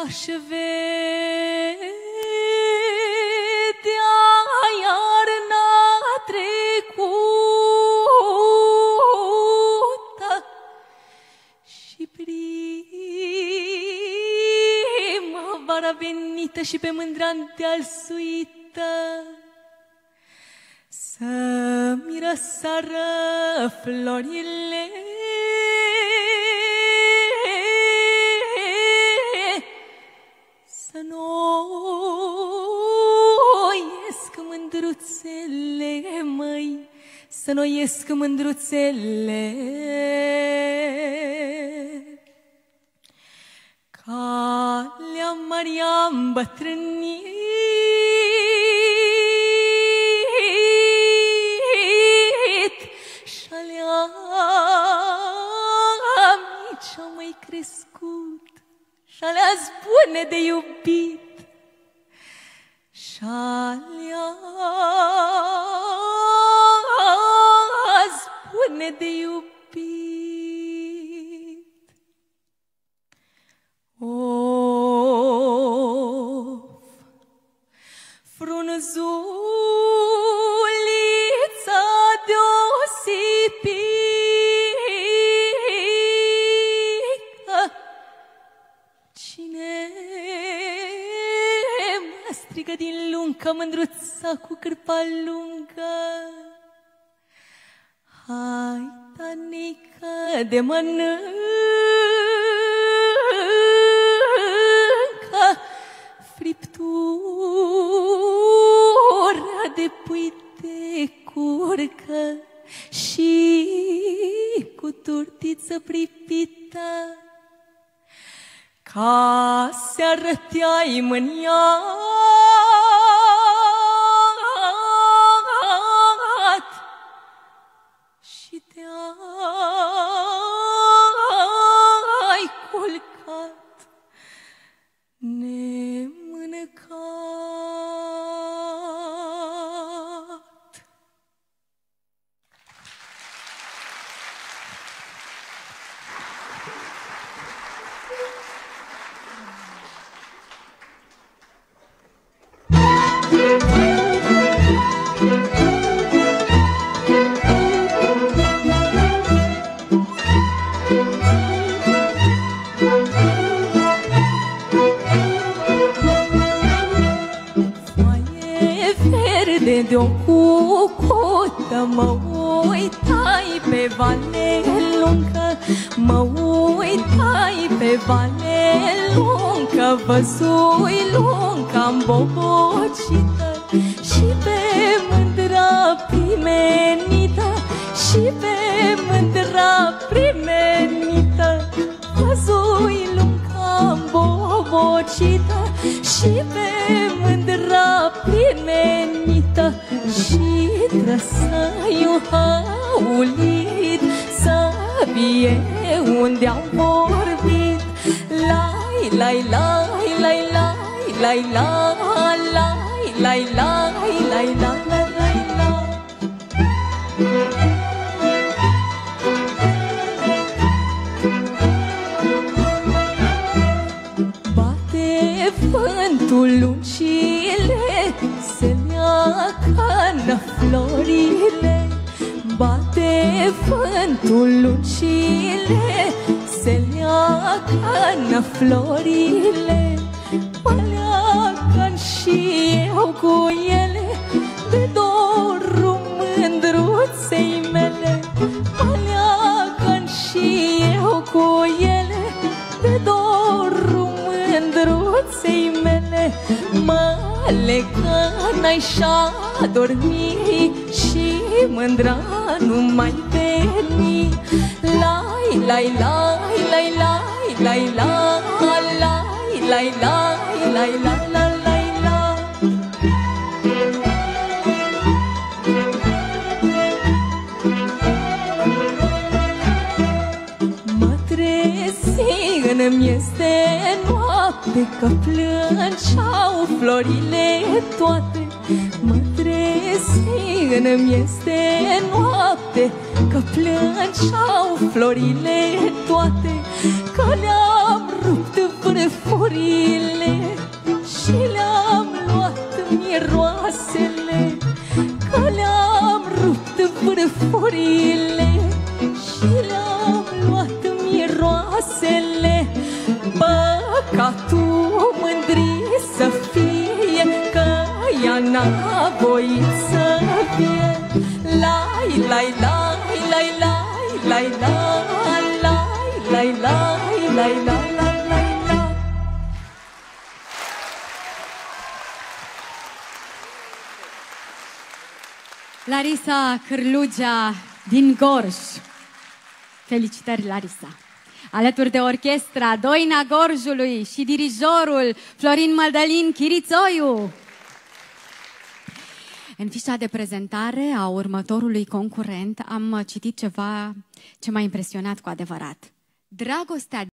aș vedea iarna trecută și primăvara venită și pe mândra îndealsuită, să mirosară florile, să noiesc mândruțele, măi, să noiesc mândruțele. Calea Maria îmbătrânit și alea mici au mai crescut și alea-s bune de iubit și alea-s bune de iubit. Of, frunzulița deosipică, cine mă strigă din luncă, mândruța cu cârpa lungă? Hai, tanică, de mănâncă friptura de pui de curcă și cu turtiță pripită, ca se arăteai mâniat și te-ai culcat nemânecat. De-o cucută mă uitai pe vale lungă, mă uitai pe vale lungă, văzui lunga îmbobocită și pe mândra primenită, și pe mândra primenită, văzui lunga îmbobocită și pe mândra primenită, și trăsai un haulit să fie unde-am vorbit. Lai, lai, lai, lai, lai, lai, lai, lai, lai, lai, lai, lai, lai, lai. Bate vântul lungile, se leacă-nă florile, bate vântul lungile, se leacă-nă florile, mă leacă și eu cu ele, de dorul mândruței mele, mă leacă și eu cu ele, de dorul mândruței mele, mă legă-n-ai și-a dormi și mândra nu mai veni. Lai, lai, lai, lai, lai, lai, lai, lai, lai, lai, lai, lai, lai, lai. Mă trezi în miez de noapte, că plângeau florile toate. Mă trezi în miez de noapte, că plângeau florile toate, că le-am rupt vârful florile și le-am luat miroasele, că le-am rupt vârfurile și le-am luat miroasele. Păcatul mândrii să fie, că ea n-a voit să fie. Lai, lai, lai, lai, lai, lai, lai, lai, lai, lai, lai, lai, lai. Larisa Cârlugea din Gorj. Felicitări, Larisa! Alături de orchestra Doina Gorjului și dirijorul Florin Mădălin Chirițoiu. În fișa de prezentare a următorului concurent am citit ceva ce m-a impresionat cu adevărat. Dragostea